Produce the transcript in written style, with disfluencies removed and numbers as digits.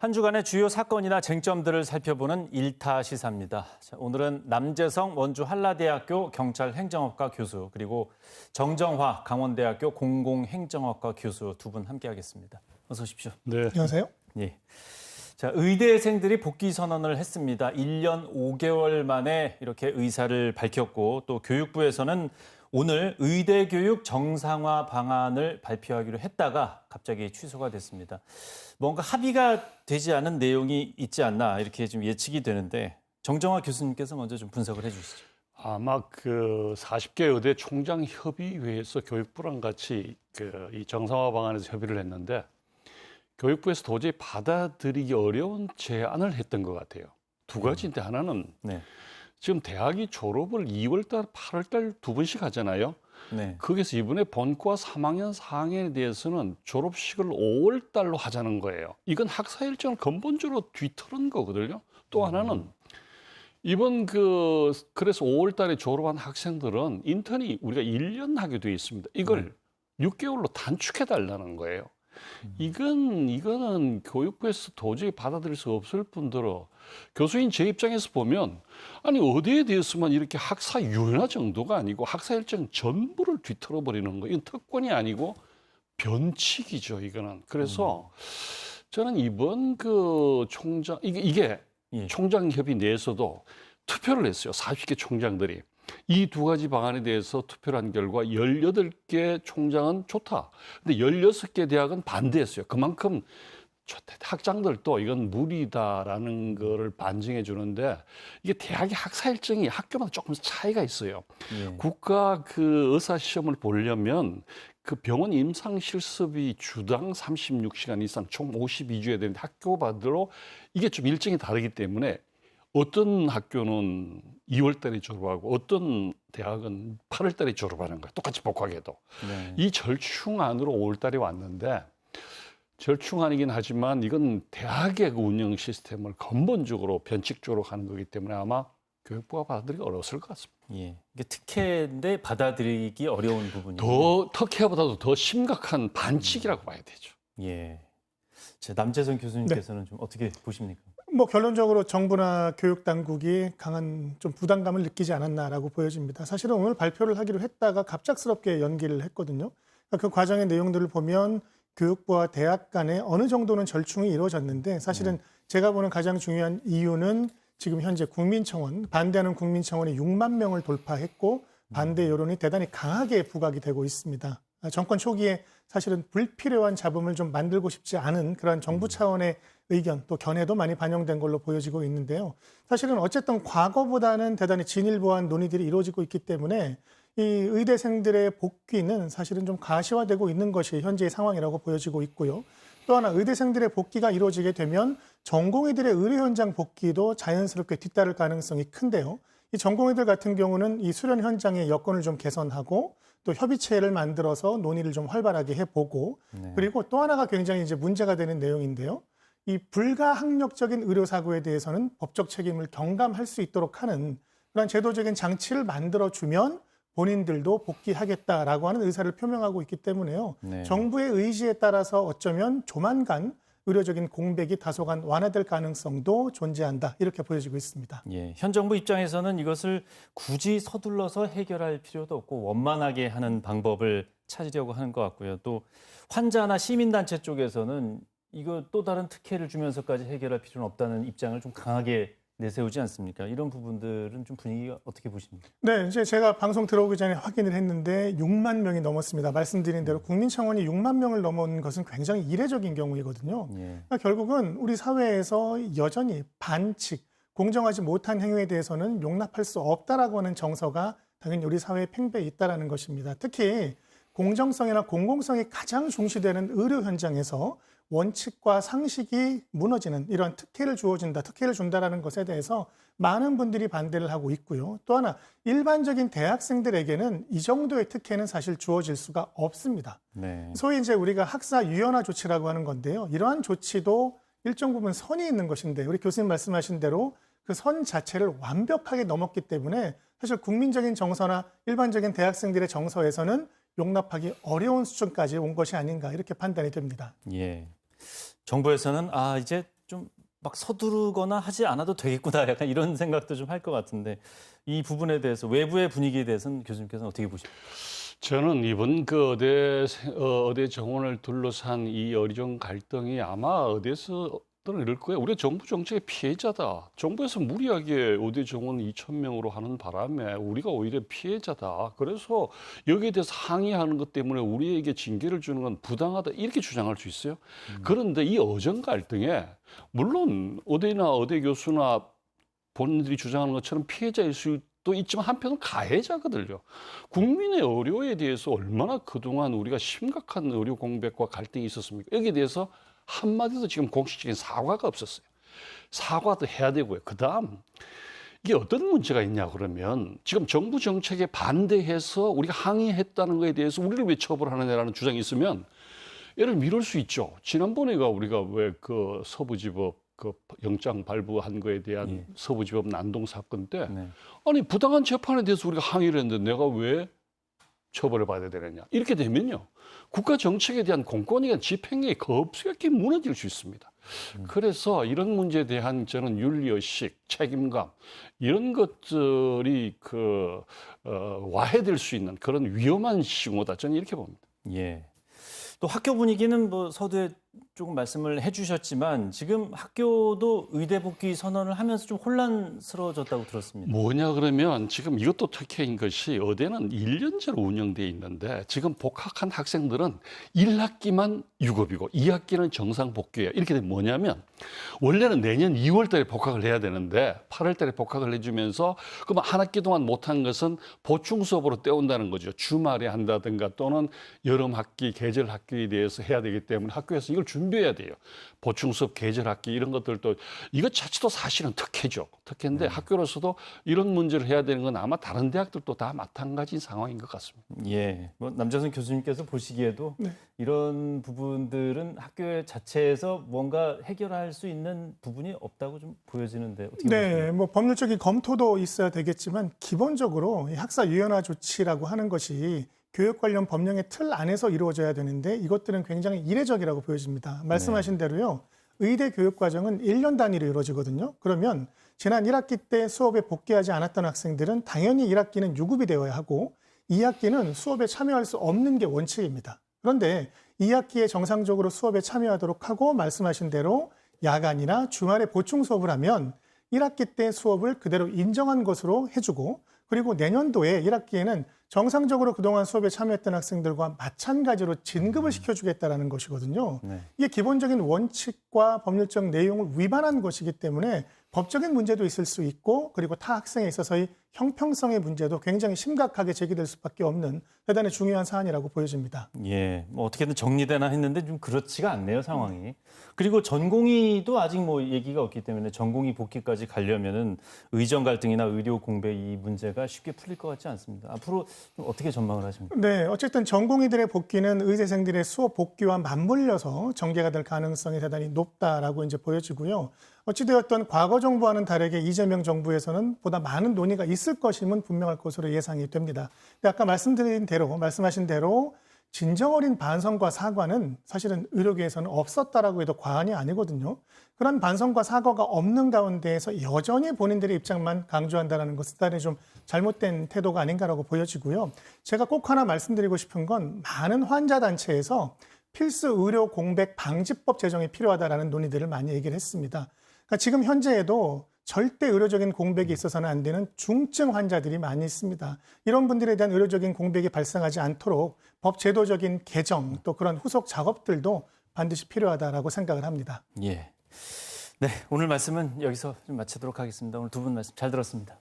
한 주간의 주요 사건이나 쟁점들을 살펴보는 일타 시사입니다. 자, 오늘은 남재성 원주 한라대학교 경찰행정학과 교수 그리고 정정화 강원대학교 공공행정학과 교수 두 분 함께하겠습니다. 어서 오십시오. 네. 안녕하세요. 예. 자, 의대생들이 복귀 선언을 했습니다. 1년 5개월 만에 이렇게 의사를 밝혔고 또 교육부에서는 오늘 의대 교육 정상화 방안을 발표하기로 했다가 갑자기 취소가 됐습니다. 뭔가 합의가 되지 않은 내용이 있지 않나 이렇게 좀 예측이 되는데 정정화 교수님께서 먼저 좀 분석을 해주시죠. 아마 그 40개 의대 총장 협의회에서 교육부랑 같이 이 정상화 방안에서 협의를 했는데 교육부에서 도저히 받아들이기 어려운 제안을 했던 것 같아요. 두 가지인데 하나는 네. 지금 대학이 졸업을 2월달, 8월달 두 번씩 하잖아요. 네. 거기서 이번에 본과 3학년, 4학년에 대해서는 졸업식을 5월달로 하자는 거예요. 이건 학사 일정을 근본적으로 뒤틀은 거거든요. 또 하나는 이번 그래서 5월달에 졸업한 학생들은 인턴이 우리가 1년 하게 돼 있습니다. 이걸 6개월로 단축해 달라는 거예요. 이거는 교육부에서 도저히 받아들일 수 없을 뿐더러 교수인 제 입장에서 보면 아니 어디에 대해서만 이렇게 학사 유연화 정도가 아니고 학사 일정 전부를 뒤틀어 버리는 거 이건 특권이 아니고 변칙이죠 이거는. 그래서 저는 이번 그 총장 이게 총장 협의 내에서도 투표를 했어요. 40개 총장들이. 이 두 가지 방안에 대해서 투표를 한 결과 18개 총장은 좋다. 근데 16개 대학은 반대했어요. 그만큼 학장들도 이건 무리다라는 거를 반증해 주는데 이게 대학의 학사 일정이 학교마다 조금씩 차이가 있어요. 국가 그 의사 시험을 보려면 그 병원 임상 실습이 주당 36시간 이상 총 52주에 되는데 학교마다로 이게 좀 일정이 다르기 때문에 어떤 학교는 2월 달에 졸업하고 어떤 대학은 8월 달에 졸업하는 거예요. 똑같이 복학해도. 네. 이 절충안으로 5월 달에 왔는데 절충안이긴 하지만 이건 대학의 그 운영 시스템을 근본적으로 변칙적으로 하는 거기 때문에 아마 교육부가 받아들이기 어려웠을 것 같습니다. 예. 이게 특혜인데 받아들이기 어려운 부분이 더 특혜보다도 더 심각한 반칙이라고 봐야 되죠. 예. 자, 남재성 교수님께서는 좀 어떻게 보십니까? 뭐 결론적으로 정부나 교육 당국이 강한 좀 부담감을 느끼지 않았나라고 보여집니다. 사실은 오늘 발표를 하기로 했다가 갑작스럽게 연기를 했거든요. 그 과정의 내용들을 보면 교육부와 대학 간에 어느 정도는 절충이 이루어졌는데 사실은 제가 보는 가장 중요한 이유는 지금 현재 국민청원, 반대하는 국민청원이 6만 명을 돌파했고 반대 여론이 대단히 강하게 부각이 되고 있습니다. 정권 초기에 사실은 불필요한 잡음을 좀 만들고 싶지 않은 그런 정부 차원의 의견 또 견해도 많이 반영된 걸로 보여지고 있는데요. 사실은 어쨌든 과거보다는 대단히 진일보한 논의들이 이루어지고 있기 때문에 이 의대생들의 복귀는 사실은 좀 가시화되고 있는 것이 현재의 상황이라고 보여지고 있고요. 또 하나 의대생들의 복귀가 이루어지게 되면 전공의들의 의료 현장 복귀도 자연스럽게 뒤따를 가능성이 큰데요. 이 전공의들 같은 경우는 이 수련 현장의 여건을 좀 개선하고 또 협의체를 만들어서 논의를 좀 활발하게 해보고 그리고 또 하나가 굉장히 이제 문제가 되는 내용인데요. 이 불가항력적인 의료사고에 대해서는 법적 책임을 경감할 수 있도록 하는 그런 제도적인 장치를 만들어주면 본인들도 복귀하겠다라고 하는 의사를 표명하고 있기 때문에요. 정부의 의지에 따라서 어쩌면 조만간 의료적인 공백이 다소간 완화될 가능성도 존재한다. 이렇게 보여지고 있습니다. 예, 현 정부 입장에서는 이것을 굳이 서둘러서 해결할 필요도 없고 원만하게 하는 방법을 찾으려고 하는 것 같고요. 또 환자나 시민단체 쪽에서는 이거 또 다른 특혜를 주면서까지 해결할 필요는 없다는 입장을 좀 강하게 내세우지 않습니까? 이런 부분들은 좀 분위기가 어떻게 보십니까? 네, 이제 제가 방송 들어오기 전에 확인을 했는데 6만 명이 넘었습니다. 말씀드린 대로 국민청원이 6만 명을 넘은 것은 굉장히 이례적인 경우이거든요. 그러니까 결국은 우리 사회에서 여전히 반칙, 공정하지 못한 행위에 대해서는 용납할 수 없다라고 하는 정서가 당연히 우리 사회에 팽배해 있다는 것입니다. 특히 공정성이나 공공성이 가장 중시되는 의료 현장에서 원칙과 상식이 무너지는 이런 특혜를 준다라는 것에 대해서 많은 분들이 반대를 하고 있고요. 또 하나 일반적인 대학생들에게는 이 정도의 특혜는 사실 주어질 수가 없습니다. 소위 이제 우리가 학사 유연화 조치라고 하는 건데요. 이러한 조치도 일정 부분 선이 있는 것인데 우리 교수님 말씀하신 대로 그 선 자체를 완벽하게 넘었기 때문에 사실 국민적인 정서나 일반적인 대학생들의 정서에서는 용납하기 어려운 수준까지 온 것이 아닌가 이렇게 판단이 됩니다. 예. 정부에서는 이제 좀 막 서두르거나 하지 않아도 되겠구나 약간 이런 생각도 좀 할 것 같은데 이 부분에 대해서 외부의 분위기에 대해서는 교수님께서는 어떻게 보십니까? 저는 이번 어대 정원을 둘러싼 이 어리정 갈등이 아마 어디에서든 이럴 거예요. 우리가 정부 정책의 피해자다. 정부에서 무리하게 어대 정원 2,000명으로 하는 바람에 우리가 오히려 피해자다. 그래서 여기에 대해서 항의하는 것 때문에 우리에게 징계를 주는 건 부당하다. 이렇게 주장할 수 있어요. 그런데 이 어정 갈등에 물론 어대나 어대 교수나 본인들이 주장하는 것처럼 피해자일 수도 있지만 한편은 가해자거든요. 국민의 의료에 대해서 얼마나 그동안 우리가 심각한 의료 공백과 갈등이 있었습니까? 여기에 대해서 한마디도 지금 공식적인 사과가 없었어요. 사과도 해야 되고요. 그다음 이게 어떤 문제가 있냐 그러면 지금 정부 정책에 반대해서 우리가 항의했다는 거에 대해서 우리를 왜 처벌하느냐라는 주장이 있으면 얘를 미룰 수 있죠. 지난번에가 우리가 왜 그 서부지법 그 영장 발부한 거에 대한 서부지법 난동 사건 때 네. 아니 부당한 재판에 대해서 우리가 항의를 했는데 내가 왜 처벌을 받아야 되느냐. 이렇게 되면요. 국가 정책에 대한 공권위가 집행력이 급격히 무너질 수 있습니다. 그래서 이런 문제에 대한 저는 윤리의식, 책임감 이런 것들이 와해될 수 있는 그런 위험한 징후다. 저는 이렇게 봅니다. 예. 또 학교 분위기는 뭐 서두에 조금 말씀을 해주셨지만 지금 학교도 의대 복귀 선언을 하면서 좀 혼란스러워졌다고 들었습니다. 뭐냐 그러면 지금 이것도 특혜인 것이 의대는 1년제로 운영돼 있는데 지금 복학한 학생들은 1학기만 유급이고 2학기는 정상 복귀예요. 이렇게 되면 뭐냐면 원래는 내년 2월 달에 복학을 해야 되는데 8월 달에 복학을 해주면서 그럼 한 학기 동안 못한 것은 보충 수업으로 떼온다는 거죠. 주말에 한다든가 또는 여름 학기, 계절 학기에 대해서 해야 되기 때문에 학교에서 이걸 준비해야 돼요. 보충 수업, 계절 학기 이런 것들도 이것 자체도 사실은 특혜죠. 특혜인데 학교로서도 이런 문제를 해야 되는 건 아마 다른 대학들도 다 마찬가지인 상황인 것 같습니다. 예, 뭐 남재선 교수님께서 보시기에도 이런 부분들은 학교 자체에서 뭔가 해결할 수 있는 부분이 없다고 좀 보여지는데 어떻게 보십니까? 네, 뭐 법률적인 검토도 있어야 되겠지만 기본적으로 이 학사 유연화 조치라고 하는 것이 교육 관련 법령의 틀 안에서 이루어져야 되는데 이것들은 굉장히 이례적이라고 보여집니다. 말씀하신 대로요. 의대 교육 과정은 1년 단위로 이루어지거든요. 그러면 지난 1학기 때 수업에 복귀하지 않았던 학생들은 당연히 1학기는 유급이 되어야 하고 2학기는 수업에 참여할 수 없는 게 원칙입니다. 그런데 2학기에 정상적으로 수업에 참여하도록 하고 말씀하신 대로 야간이나 주말에 보충 수업을 하면 1학기 때 수업을 그대로 인정한 것으로 해주고 그리고 내년도에 1학기에는 정상적으로 그동안 수업에 참여했던 학생들과 마찬가지로 진급을 시켜주겠다는 것이거든요. 네. 이게 기본적인 원칙과 법률적 내용을 위반한 것이기 때문에 법적인 문제도 있을 수 있고 그리고 타 학생에 있어서의 형평성의 문제도 굉장히 심각하게 제기될 수밖에 없는 대단히 중요한 사안이라고 보여집니다. 예, 뭐 어떻게든 정리되나 했는데 좀 그렇지가 않네요, 상황이. 그리고 전공의도 아직 뭐 얘기가 없기 때문에 전공의 복귀까지 가려면은 의정 갈등이나 의료 공백 이 문제가 쉽게 풀릴 것 같지 않습니다. 앞으로 좀 어떻게 전망을 하십니까? 네, 어쨌든 전공의들의 복귀는 의대생들의 수업 복귀와 맞물려서 전개가 될 가능성이 대단히 높다라고 이제 보여지고요. 어찌되었던 과거 정부와는 다르게 이재명 정부에서는 보다 많은 논의가 있을 것임은 분명할 것으로 예상이 됩니다. 근데 아까 말씀하신 대로 진정 어린 반성과 사과는 사실은 의료계에서는 없었다라고 해도 과언이 아니거든요. 그런 반성과 사과가 없는 가운데에서 여전히 본인들의 입장만 강조한다는 것은 대단히 좀 잘못된 태도가 아닌가라고 보여지고요. 제가 꼭 하나 말씀드리고 싶은 건 많은 환자 단체에서 필수 의료 공백 방지법 제정이 필요하다라는 논의들을 많이 얘기를 했습니다. 그러니까 지금 현재에도 절대 의료적인 공백이 있어서는 안 되는 중증 환자들이 많이 있습니다. 이런 분들에 대한 의료적인 공백이 발생하지 않도록 법 제도적인 개정 또 그런 후속 작업들도 반드시 필요하다라고 생각을 합니다. 예. 네, 오늘 말씀은 여기서 좀 마치도록 하겠습니다. 오늘 두 분 말씀 잘 들었습니다.